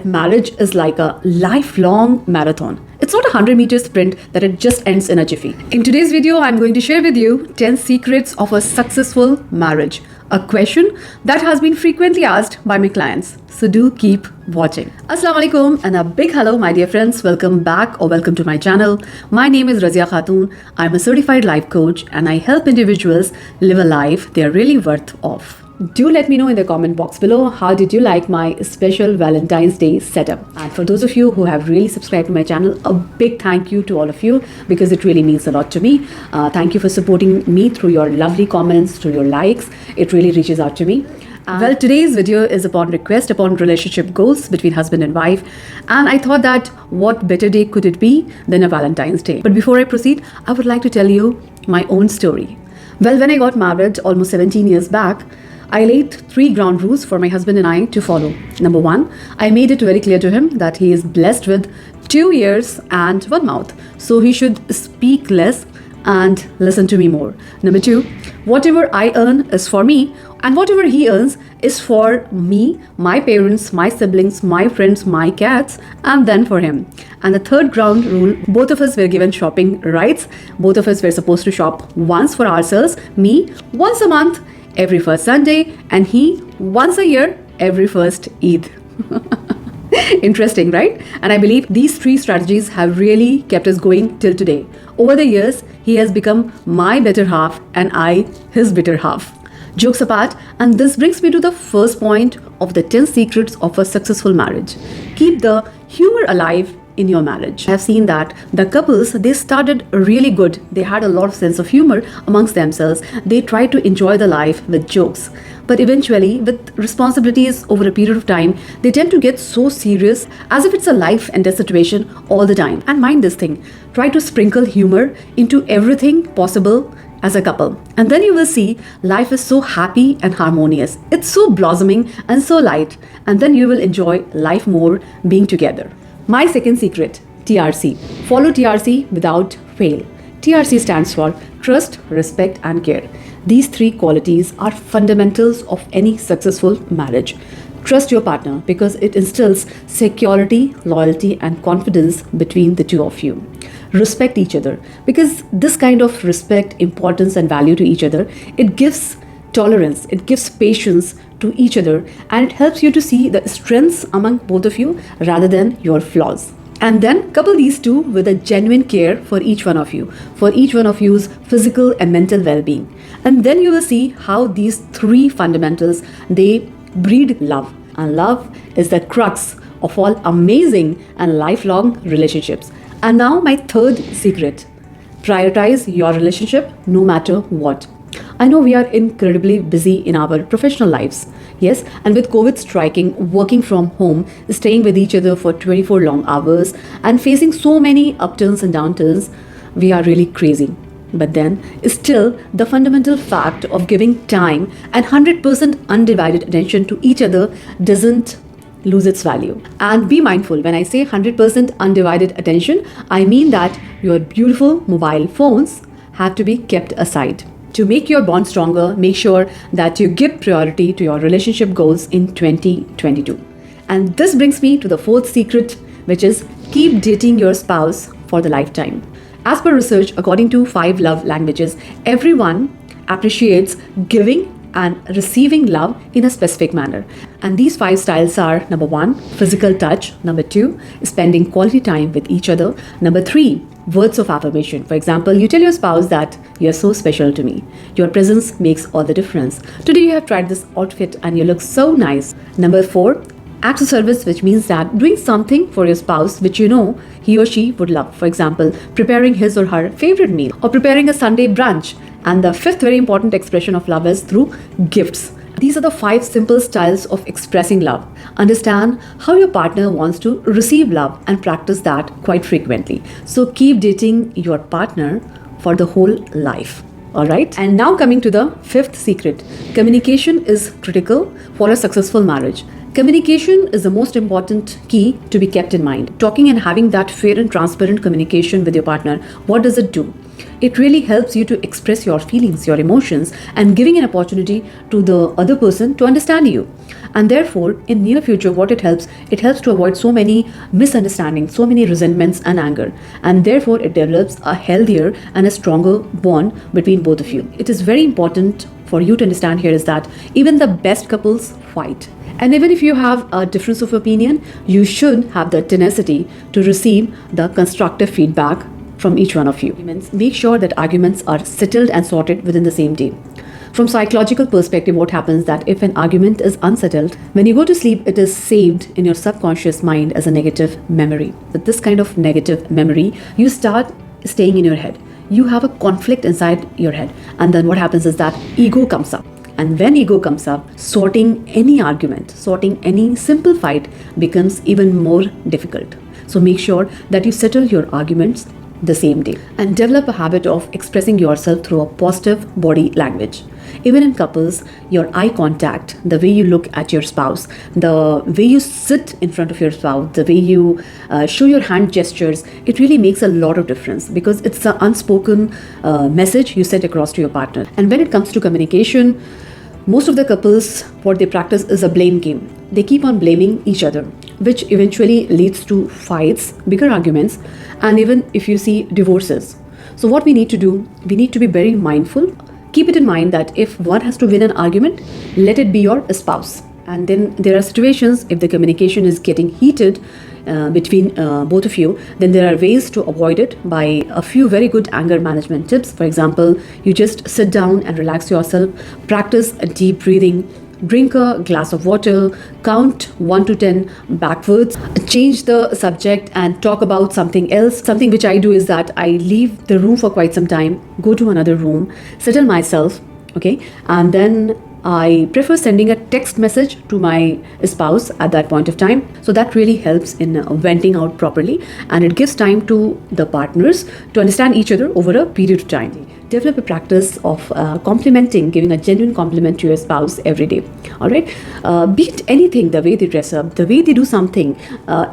Marriage is like a lifelong marathon. It's not a 100-meter sprint that it just ends in a jiffy. In today's video, I'm going to share with you 10 secrets of a successful marriage. A question that has been frequently asked by my clients. So do keep watching. Assalamu alaikum and a big hello my dear friends. Welcome back or welcome to my channel. My name is Razia Khatun. I'm a certified life coach and I help individuals live a life they are really worth of. Do let me know in the comment box below how did you like my special Valentine's Day setup. And for those of you who have really subscribed to my channel, a big thank you to all of you because it really means a lot to me. Thank you for supporting me through your lovely comments, through your likes. It really reaches out to me. Well, today's video is upon request upon relationship goals between husband and wife, and I thought that what better day could it be than a Valentine's Day. But before I proceed, I would like to tell you my own story. Well, when I got married almost 17 years back, I laid 3 ground rules for my husband and I to follow. Number 1, I made it very clear to him that he is blessed with 2 ears and 1 mouth, so he should speak less and listen to me more. Number 2, whatever I earn is for me, and whatever he earns is for me, my parents, my siblings, my friends, my cats, and then for him. And the 3rd ground rule, both of us were given shopping rights. Both of us were supposed to shop once for ourselves, me once a month, every first Sunday, and he once a year, every first Eid. Interesting, right? And I believe these 3 strategies have really kept us going till today. Over the years, he has become my better half and I his better half. Jokes apart, and this brings me to the first point of the 10 secrets of a successful marriage. Keep the humor alive in your marriage. I have seen that the couples, they started really good. They had a lot of sense of humor amongst themselves. They tried to enjoy the life with jokes. But eventually, with responsibilities over a period of time, they tend to get so serious as if it's a life and death situation all the time. And mind this thing, try to sprinkle humor into everything possible as a couple. And then you will see life is so happy and harmonious. It's so blossoming and so light. And then you will enjoy life more being together. My second secret, TRC. Follow TRC without fail. TRC stands for trust, respect, and care. These 3 qualities are fundamentals of any successful marriage. Trust your partner because it instills security, loyalty, and confidence between the two of you. Respect each other because this kind of respect, importance, and value to each other, it gives tolerance, it gives patience to each other, and it helps you to see the strengths among both of you rather than your flaws. And then couple these 2 with a genuine care for each one of you, for each one of you's physical and mental well-being. And then you will see how these 3 fundamentals, they breed love. And love is the crux of all amazing and lifelong relationships. And now my 3rd secret, prioritize your relationship no matter what. I know we are incredibly busy in our professional lives. Yes, and with COVID striking, working from home, staying with each other for 24 long hours, and facing so many upturns and downturns, we are really crazy. But then, still, the fundamental fact of giving time and 100% undivided attention to each other doesn't lose its value. And be mindful, when I say 100% undivided attention, I mean that your beautiful mobile phones have to be kept aside. To make your bond stronger, make sure that you give priority to your relationship goals in 2022. And this brings me to the 4th secret, which is keep dating your spouse for the lifetime. As per research, according to 5 love languages, everyone appreciates giving and receiving love in a specific manner. And these 5 styles are: number 1, physical touch; number 2, spending quality time with each other; number 3, words of affirmation. For example, you tell your spouse that you're so special to me. Your presence makes all the difference. Today you have tried this outfit and you look so nice. Number 4, acts of service, which means that doing something for your spouse which you know he or she would love. For example, preparing his or her favorite meal or preparing a Sunday brunch. And the 5th very important expression of love is through gifts. These are the 5 simple styles of expressing love. Understand how your partner wants to receive love and practice that quite frequently. So keep dating your partner for the whole life. Alright? And now coming to the 5th secret. Communication is critical for a successful marriage. Communication is the most important key to be kept in mind. Talking and having that fair and transparent communication with your partner, what does it do? It really helps you to express your feelings, your emotions, and giving an opportunity to the other person to understand you. And therefore, in near future, what it helps to avoid so many misunderstandings, so many resentments and anger. And therefore, it develops a healthier and a stronger bond between both of you. It is very important for you to understand here is that even the best couples fight. And even if you have a difference of opinion, you should have the tenacity to receive the constructive feedback from each one of you. Make sure that arguments are settled and sorted within the same day. From psychological perspective, what happens that if an argument is unsettled, when you go to sleep, it is saved in your subconscious mind as a negative memory. With this kind of negative memory, you start staying in your head. You have a conflict inside your head. And then what happens is that ego comes up. And when ego comes up, sorting any argument, sorting any simple fight becomes even more difficult. So make sure that you settle your arguments the same day and develop a habit of expressing yourself through a positive body language. Even in couples, your eye contact, the way you look at your spouse, the way you sit in front of your spouse, the way you show your hand gestures, it really makes a lot of difference because it's the unspoken message you send across to your partner. And when it comes to communication, most of the couples, what they practice is a blame game. They keep on blaming each other, which eventually leads to fights, bigger arguments, and even if you see divorces. So what we need to do, we need to be very mindful. Keep it in mind that if one has to win an argument, let it be your spouse. And then there are situations, if the communication is getting heated between both of you, then there are ways to avoid it by a few very good anger management tips. For example, you just sit down and relax yourself, practice a deep breathing, drink a glass of water, count 1 to 10 backwards, change the subject and talk about something else. Something which I do is that I leave the room for quite some time, go to another room, settle myself, okay, and then I prefer sending a text message to my spouse at that point of time. So that really helps in venting out properly, and it gives time to the partners to understand each other over a period of time. Develop a practice of complimenting, giving a genuine compliment to your spouse every day. All right, be it anything, the way they dress up, the way they do something,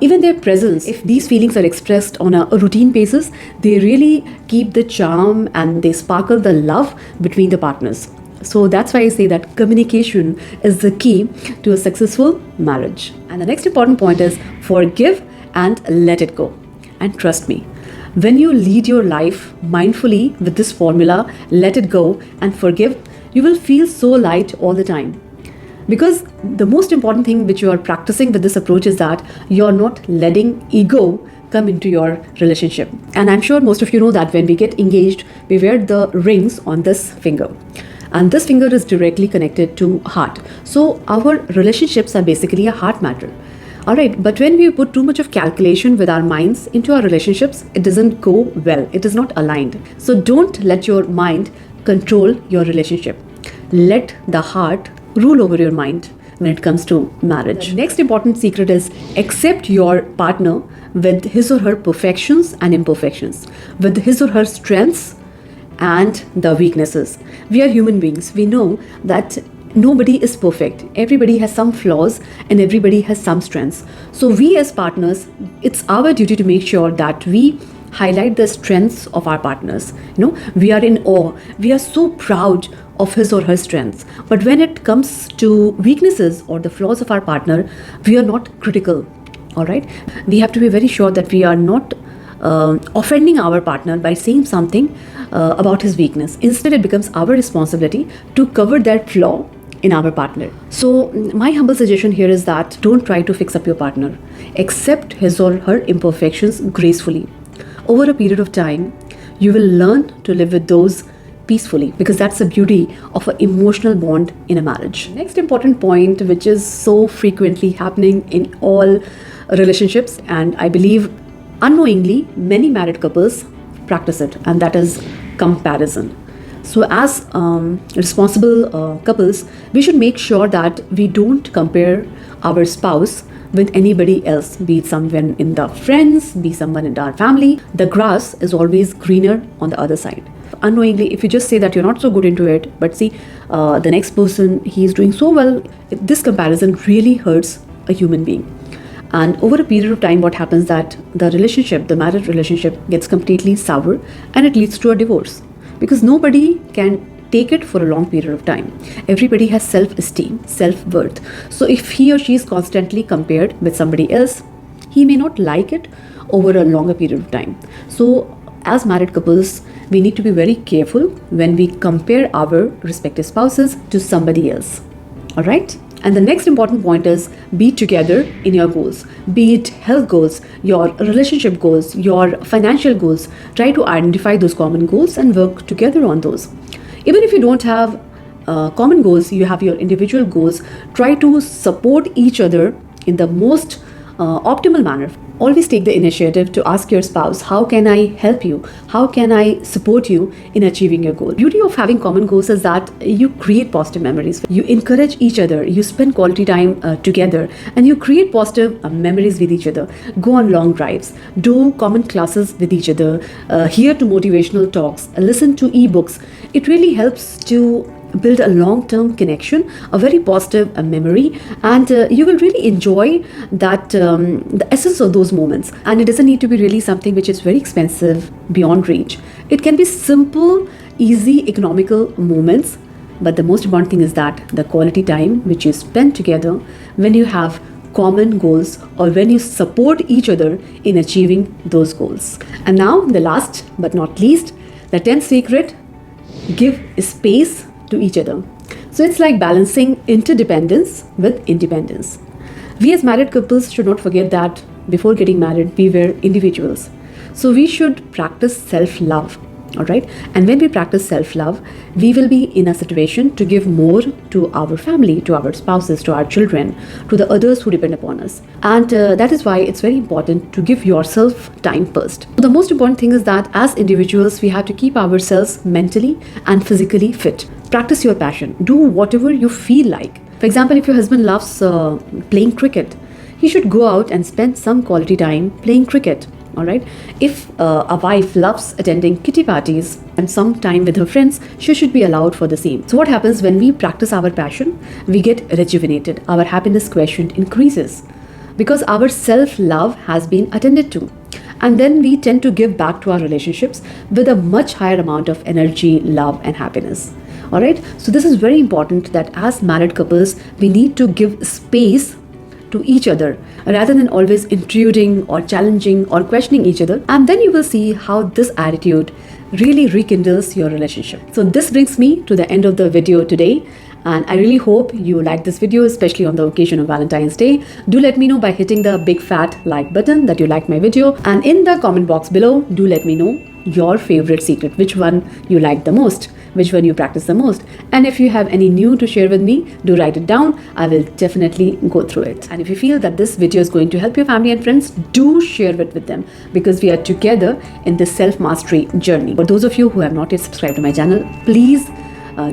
even their presence. If these feelings are expressed on a routine basis, they really keep the charm and they sparkle the love between the partners. So that's why I say that communication is the key to a successful marriage. And the next important point is forgive and let it go. And trust me, when you lead your life mindfully with this formula, let it go and forgive, you will feel so light all the time. Because the most important thing which you are practicing with this approach is that you're not letting ego come into your relationship. And I'm sure most of you know that when we get engaged, we wear the rings on this finger. And this finger is directly connected to heart. So our relationships are basically a heart matter. Alright, but when we put too much of calculation with our minds into our relationships, it doesn't go well. It is not aligned. So don't let your mind control your relationship. Let the heart rule over your mind when it comes to marriage. The next important secret is accept your partner with his or her perfections and imperfections, with his or her strengths and the weaknesses. We are human beings. We know that nobody is perfect. Everybody has some flaws and everybody has some strengths. So we as partners, it's our duty to make sure that we highlight the strengths of our partners. You know, we are in awe. We are so proud of his or her strengths. But when it comes to weaknesses or the flaws of our partner, we are not critical. All right. We have to be very sure that we are not offending our partner by saying something about his weakness. Instead, it becomes our responsibility to cover that flaw in our partner. So my humble suggestion here is that don't try to fix up your partner. Accept his or her imperfections gracefully. Over a period of time, you will learn to live with those peacefully, because that's the beauty of an emotional bond in a marriage. Next important point, which is so frequently happening in all relationships, and I believe unknowingly many married couples practice it, and that is comparison. So as responsible couples, we should make sure that we don't compare our spouse with anybody else, be it someone in the friends, be someone in our family. The grass is always greener on the other side. Unknowingly, if you just say that you're not so good into it, but see the next person, he's doing so well, this comparison really hurts a human being. And over a period of time, what happens that the marriage relationship gets completely sour, and it leads to a divorce. Because nobody can take it for a long period of time. Everybody has self-esteem, self-worth. So if he or she is constantly compared with somebody else, he may not like it over a longer period of time. So as married couples, we need to be very careful when we compare our respective spouses to somebody else. All right? And the next important point is be together in your goals, be it health goals, your relationship goals, your financial goals. Try to identify those common goals and work together on those. Even if you don't have common goals, you have your individual goals. Try to support each other in the most optimal manner. Always take the initiative to ask your spouse, how can I help you? How can I support you in achieving your goal? Beauty of having common goals is that you create positive memories. You encourage each other, you spend quality time together, and you create positive memories with each other. Go on long drives, do common classes with each other, hear to motivational talks, listen to ebooks. It really helps to build a long-term connection, a very positive memory, and you will really enjoy that the essence of those moments. And it doesn't need to be really something which is very expensive, beyond reach. It can be simple, easy, economical moments, but the most important thing is that the quality time which you spend together when you have common goals or when you support each other in achieving those goals. And now the last but not least, the 10th secret: give space to each other. So it's like balancing interdependence with independence. We as married couples should not forget that before getting married, we were individuals. So we should practice self-love. All right. And when we practice self-love, we will be in a situation to give more to our family, to our spouses, to our children, to the others who depend upon us. And that is why it's very important to give yourself time first. The most important thing is that as individuals, we have to keep ourselves mentally and physically fit. Practice your passion. Do whatever you feel like. For example, if your husband loves playing cricket, he should go out and spend some quality time playing cricket. All right. If a wife loves attending kitty parties and some time with her friends, she should be allowed for the same. So what happens when we practice our passion? We get rejuvenated. Our happiness quotient increases because our self-love has been attended to. And then we tend to give back to our relationships with a much higher amount of energy, love, and happiness. All right. So this is very important that as married couples, we need to give space to each other rather than always intruding or challenging or questioning each other. And then you will see how this attitude really rekindles your relationship. So this brings me to the end of the video today. And I really hope you like this video, especially on the occasion of Valentine's Day. Do let me know by hitting the big fat like button that you like my video. And in the comment box below, do let me know your favorite secret, which one you like the most, which one you practice the most. And if you have any new to share with me, do write it down. I will definitely go through it. And if you feel that this video is going to help your family and friends, do share it with them, because we are together in this self-mastery journey. For those of you who have not yet subscribed to my channel, please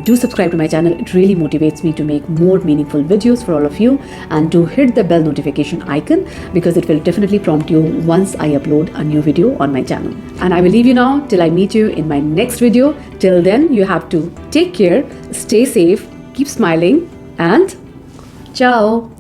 do subscribe to my channel. It really motivates me to make more meaningful videos for all of you, and to hit the bell notification icon, because it will definitely prompt you once I upload a new video on my channel. And I will leave you now till I meet you in my next video. Till then, you have to take care, stay safe, keep smiling, and ciao.